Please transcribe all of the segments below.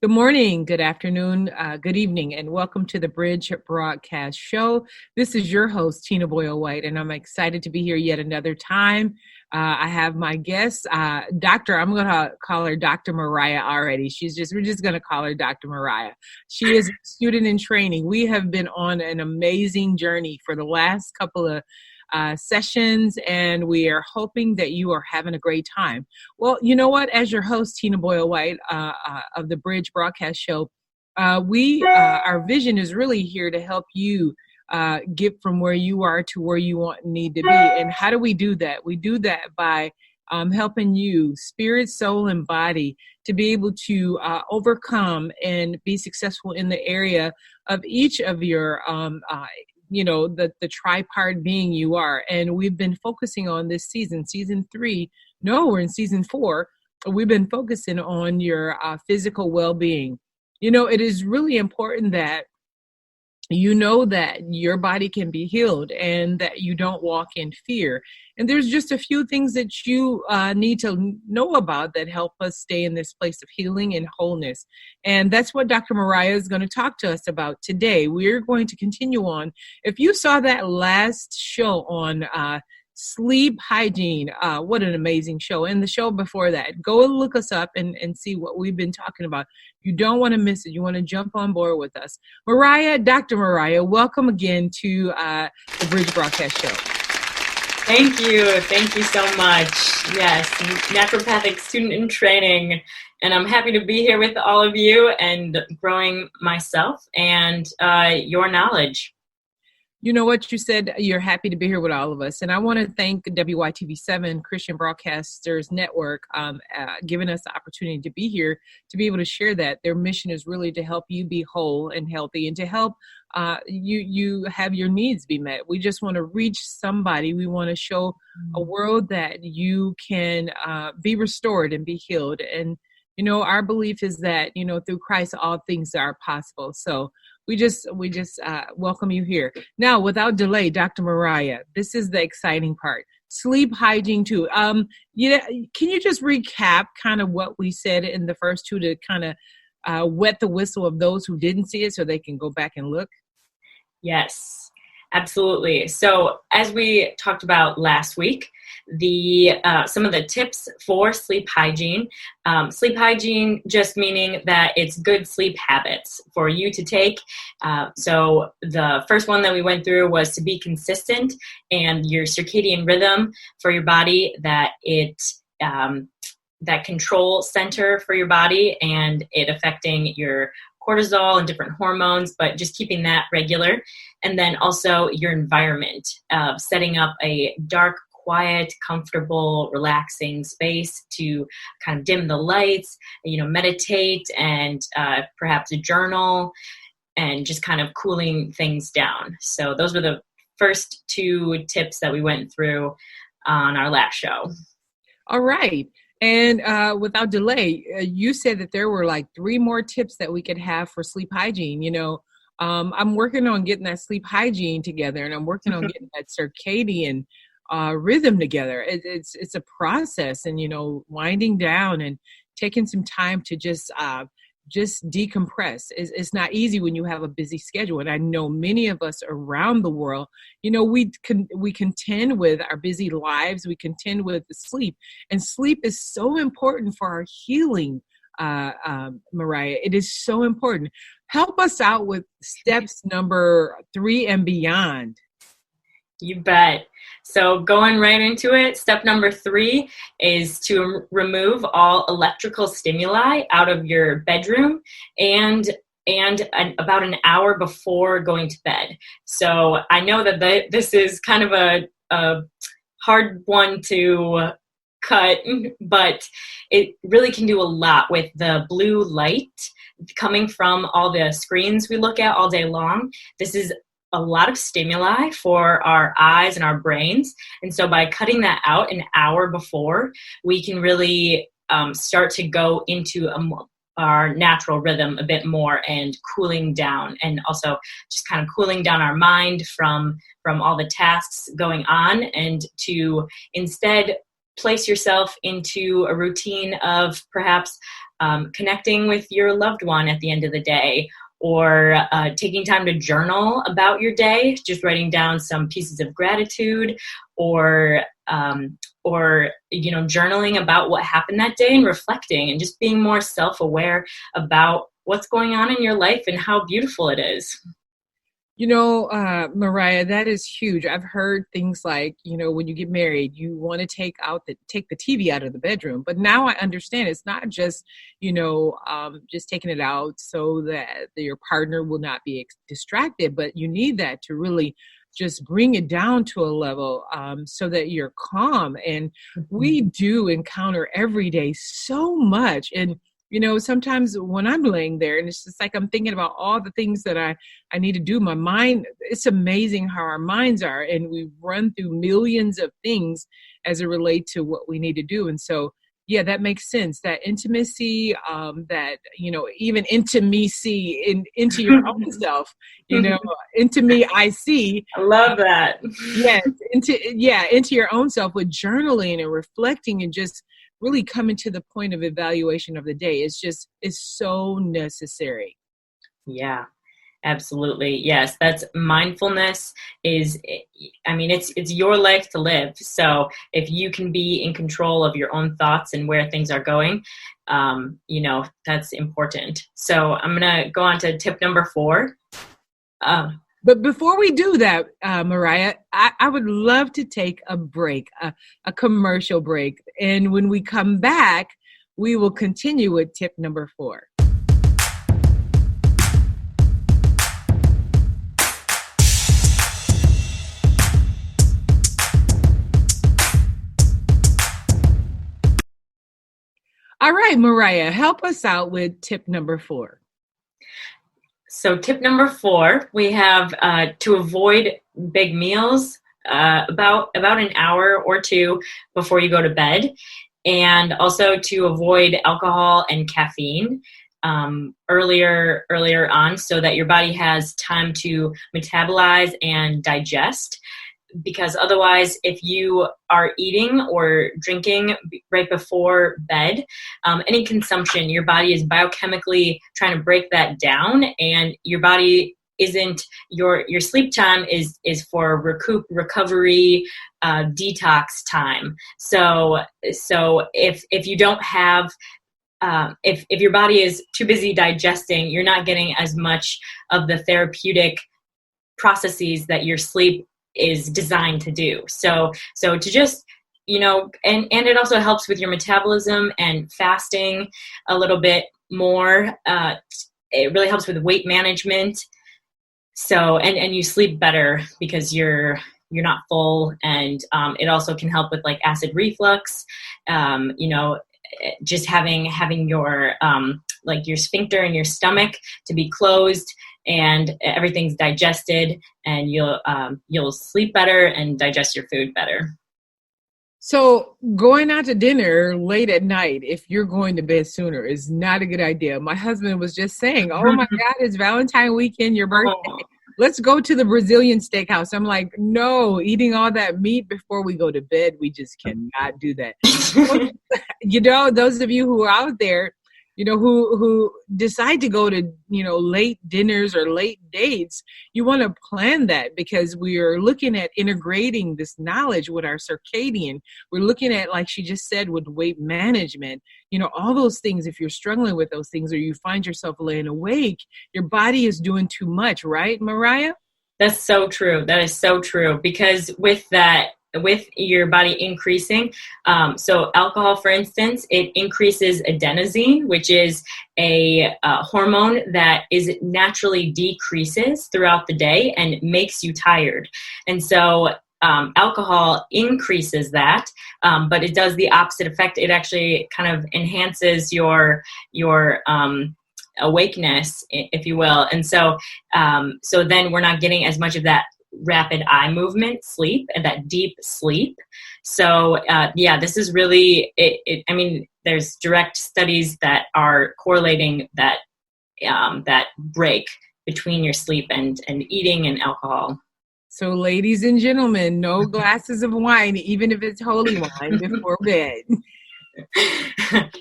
Good morning, good afternoon, good evening, and welcome to the Bridge Broadcast Show. This is your host, Tina Boyle White, and I'm excited to be here yet another time. I have my guest, I'm going to call her Dr. Mariah already. We're just going to call her Dr. Mariah. She is a student in training. We have been on an amazing journey for the last couple of sessions, and we are hoping that you are having a great time. Well, you know what? As your host, Tina Boyle White of the Bridge Broadcast Show, our vision is really here to help you get from where you are to where you want and need to be. And how do we do that? We do that by helping you, spirit, soul, and body, to be able to overcome and be successful in the area of each of your the tripart being you are. And we've been focusing on this season 3. No, we're in season 4. We've been focusing on your physical well-being. It is really important that you know that your body can be healed and that you don't walk in fear. And there's just a few things that you need to know about that help us stay in this place of healing and wholeness. And that's what Dr. Mariah is going to talk to us about today. We're going to continue on. If you saw that last show on sleep hygiene, what an amazing show. And the show before that, go and look us up and see what we've been talking about. You don't want to miss it. You want to jump on board with us. Dr. Mariah, welcome again to the Bridge Broadcast Show. Thank you. Thank you so much. Yes, naturopathic student in training. And I'm happy to be here with all of you and growing myself and your knowledge. You know what you said, you're happy to be here with all of us. And I want to thank WYTV7 Christian Broadcasters Network giving us the opportunity to be here, to be able to share that. Their mission is really to help you be whole and healthy and to help you have your needs be met. We just want to reach somebody. We want to show a world that you can be restored and be healed. And, our belief is that, through Christ, all things are possible. So we just welcome you here. Now, without delay, Dr. Mariah, this is the exciting part. Sleep hygiene too. Can you just recap kind of what we said in the first 2 to kind of wet the whistle of those who didn't see it so they can go back and look? Yes, absolutely. So as we talked about last week, some of the tips for sleep hygiene. Sleep hygiene just meaning that it's good sleep habits for you to take. So the first one that we went through was to be consistent and your circadian rhythm for your body, that that control center for your body and it affecting your cortisol and different hormones, but just keeping that regular. And then also your environment, setting up a dark, quiet, comfortable, relaxing space to kind of dim the lights, meditate and perhaps journal and just kind of cooling things down. So those were the first 2 tips that we went through on our last show. All right. And without delay, you said that there were like 3 more tips that we could have for sleep hygiene. I'm working on getting that sleep hygiene together, and I'm working on getting that circadian rhythm together. It's a process, and winding down and taking some time to just decompress. It's not easy when you have a busy schedule, and I know many of us around the world, we contend with our busy lives, we contend with the sleep, and sleep is so important for our healing. Mariah, it is so important. Help us out with steps number 3 and beyond. You bet. So going right into it, step number 3 is to remove all electrical stimuli out of your bedroom and about an hour before going to bed. So I know that this is kind of a hard one to cut, but it really can do a lot with the blue light coming from all the screens we look at all day long. This is a lot of stimuli for our eyes and our brains. And so by cutting that out an hour before, we can really start to go into our natural rhythm a bit more and cooling down, and also just kind of cooling down our mind from all the tasks going on, and to instead place yourself into a routine of perhaps connecting with your loved one at the end of the day, or taking time to journal about your day, just writing down some pieces of gratitude, or journaling about what happened that day and reflecting and just being more self-aware about what's going on in your life and how beautiful it is. Mariah, that is huge. I've heard things like, when you get married, you want to take the TV out of the bedroom. But now I understand it's not just, just taking it out so that your partner will not be distracted, but you need that to really just bring it down to a level so that you're calm. And we do encounter every day so much. And sometimes when I'm laying there and it's just like I'm thinking about all the things that I need to do, my mind, it's amazing how our minds are. And we run through millions of things as it relates to what we need to do. And so, yeah, that makes sense. That intimacy, even intimacy into your own self, into me, I see. I love that. Yes, into your own self with journaling and reflecting and just really coming to the point of evaluation of the day. It's so necessary. Yeah, absolutely. Yes, that's mindfulness it's your life to live. So if you can be in control of your own thoughts and where things are going, that's important. So I'm going to go on to tip number 4. But before we do that, Mariah, I would love to take a break, a commercial break. And when we come back, we will continue with tip number 4. All right, Mariah, help us out with tip number 4. So tip number 4, we have to avoid big meals about an hour or 2 before you go to bed, and also to avoid alcohol and caffeine earlier on, so that your body has time to metabolize and digest. Because otherwise, if you are eating or drinking right before bed, any consumption, your body is biochemically trying to break that down, and your body isn't, your sleep time is for recovery, detox time. So if you don't have if your body is too busy digesting, you're not getting as much of the therapeutic processes that your sleep is designed to do. So to just, and it also helps with your metabolism and fasting a little bit more. It really helps with weight management. So, and you sleep better because you're not full. And it also can help with like acid reflux, just having your your sphincter in your stomach to be closed, and everything's digested, and you'll sleep better and digest your food better. So going out to dinner late at night, if you're going to bed sooner, is not a good idea. My husband was just saying, "Oh my God, it's Valentine weekend, your birthday. Let's go to the Brazilian steakhouse." I'm like, no, eating all that meat before we go to bed, we just cannot do that. Those of you who are out there, who decide to go to, late dinners or late dates, you want to plan that, because we are looking at integrating this knowledge with our circadian. We're looking at, like she just said, with weight management, all those things. If you're struggling with those things, or you find yourself laying awake, your body is doing too much, right, Mariah? That's so true. That is so true. Because with your body increasing, so alcohol, for instance, it increases adenosine, which is a hormone that is naturally decreases throughout the day and makes you tired. And so alcohol increases that, but it does the opposite effect. It actually kind of enhances your awakeness, if you will. And so then we're not getting as much of that rapid eye movement sleep and that deep sleep. So this is really there's direct studies that are correlating that break between your sleep and eating and alcohol. So, ladies and gentlemen, no glasses of wine, even if it's holy wine, before bed.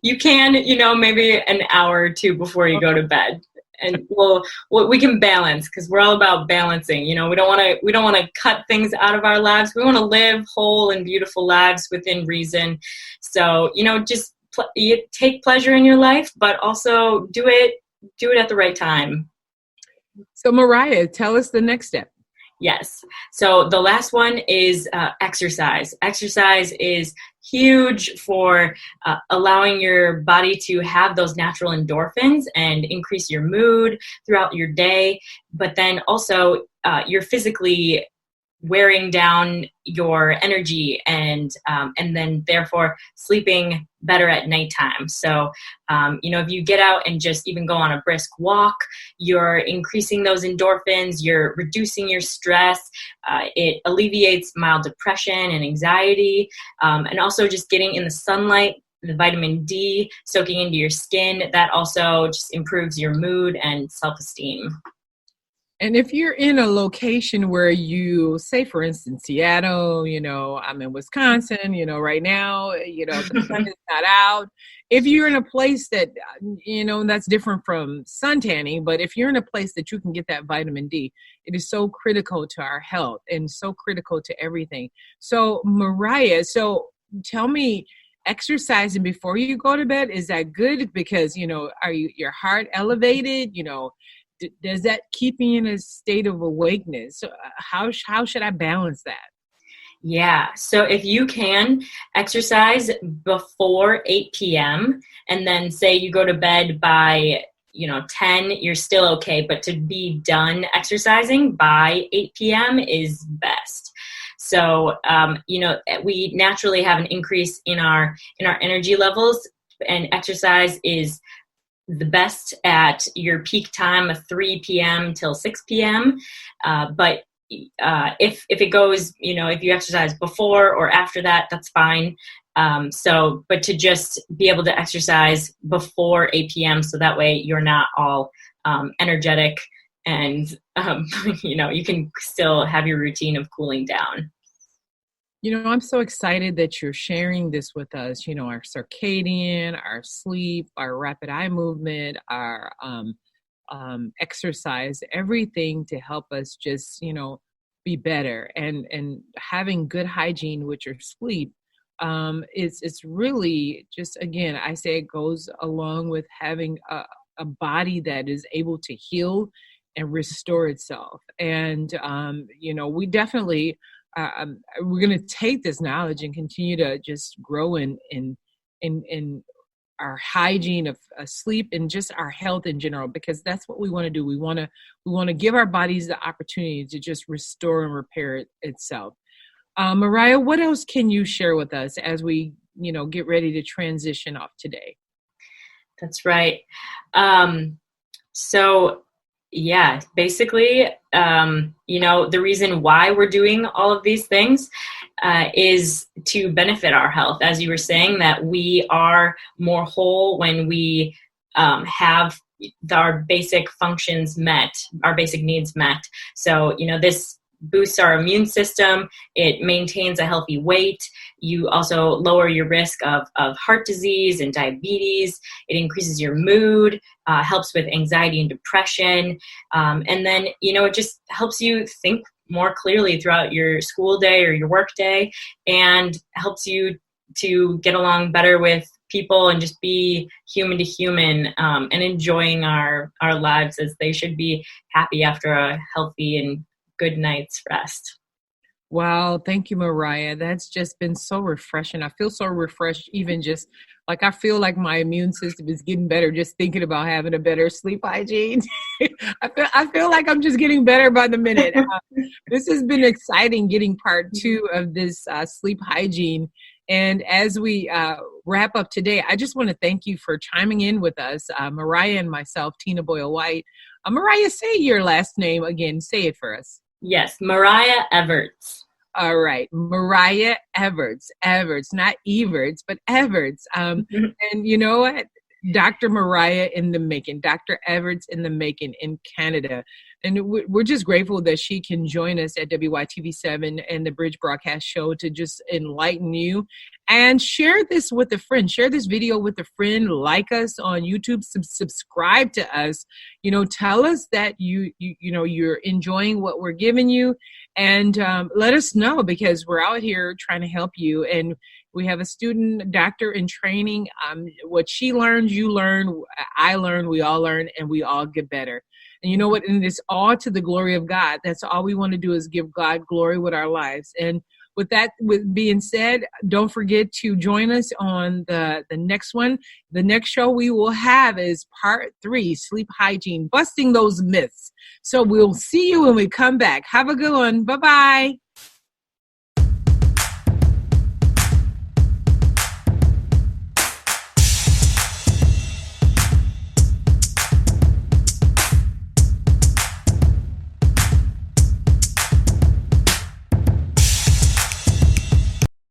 You can, maybe an hour or two before you go to bed. And we can balance, because we're all about balancing. We don't want to cut things out of our lives. We want to live whole and beautiful lives within reason. So, just you take pleasure in your life, but also do it at the right time. So, Mariah, tell us the next step. Yes. So the last one is exercise. Exercise is huge for allowing your body to have those natural endorphins and increase your mood throughout your day. But then also you're physically wearing down your energy and then therefore sleeping better at nighttime. So, if you get out and just even go on a brisk walk, you're increasing those endorphins, you're reducing your stress, it alleviates mild depression and anxiety, and also just getting in the sunlight, the vitamin D soaking into your skin, that also just improves your mood and self-esteem. And if you're in a location where you say, for instance, Seattle, I'm in Wisconsin, right now, the sun is not out. If you're in a place that, that's different from sun tanning, but if you're in a place that you can get that vitamin D, it is so critical to our health and so critical to everything. So, Mariah, tell me, exercising before you go to bed, is that good? Because, are your heart elevated, does that keep me in a state of awakeness? So how should I balance that? Yeah. So if you can exercise before 8 p.m. and then say you go to bed by 10, you're still okay. But to be done exercising by 8 p.m. is best. So, we naturally have an increase in our energy levels, and exercise is the best at your peak time of 3 p.m. till 6 p.m. But if it goes, if you exercise before or after that, that's fine. But to just be able to exercise before 8 p.m. so that way you're not all energetic and, you can still have your routine of cooling down. I'm so excited that you're sharing this with us, our circadian, our sleep, our rapid eye movement, our exercise, everything to help us just, be better. And having good hygiene with your sleep, it's really just, again, I say it goes along with having a body that is able to heal and restore itself. And, we definitely... we're going to take this knowledge and continue to just grow in our hygiene of sleep and just our health in general, because that's what we want to do. We want to give our bodies the opportunity to just restore and repair itself. Mariah, what else can you share with us as we, get ready to transition off today? That's right. So yeah, basically, the reason why we're doing all of these things is to benefit our health. As you were saying, that we are more whole when we have our basic functions met, our basic needs met. So, this boosts our immune system. It maintains a healthy weight. You also lower your risk of heart disease and diabetes. It increases your mood, helps with anxiety and depression. And then, it just helps you think more clearly throughout your school day or your work day, and helps you to get along better with people and just be human to human, and enjoying our lives as they should be, happy after a healthy and good night's rest. Wow. Thank you, Mariah. That's just been so refreshing. I feel so refreshed, even just like I feel like my immune system is getting better just thinking about having a better sleep hygiene. I feel like I'm just getting better by the minute. This has been exciting, getting part 2 of this sleep hygiene. And as we wrap up today, I just want to thank you for chiming in with us, Mariah and myself, Tina Boyle White. Mariah, say your last name again. Say it for us. Yes, Mariah Everts. All right, Mariah Everts, not Everts, but Everts. And you know what? Dr. Mariah in the making, Dr. Everett's in the making in Canada. And we're just grateful that she can join us at WYTV7 and the Bridge Broadcast Show to just enlighten you and share this with a friend. Share this video with a friend. Like us on YouTube. Subscribe to us. Tell us that you're enjoying what we're giving you, and let us know, because we're out here trying to help you. And we have a student doctor in training. What she learns, you learn, I learn, we all learn, and we all get better. And you know what? And it's all to the glory of God. That's all we want to do, is give God glory with our lives. And with being said, don't forget to join us on the next one. The next show we will have is part 3, sleep hygiene, busting those myths. So we'll see you when we come back. Have a good one. Bye-bye.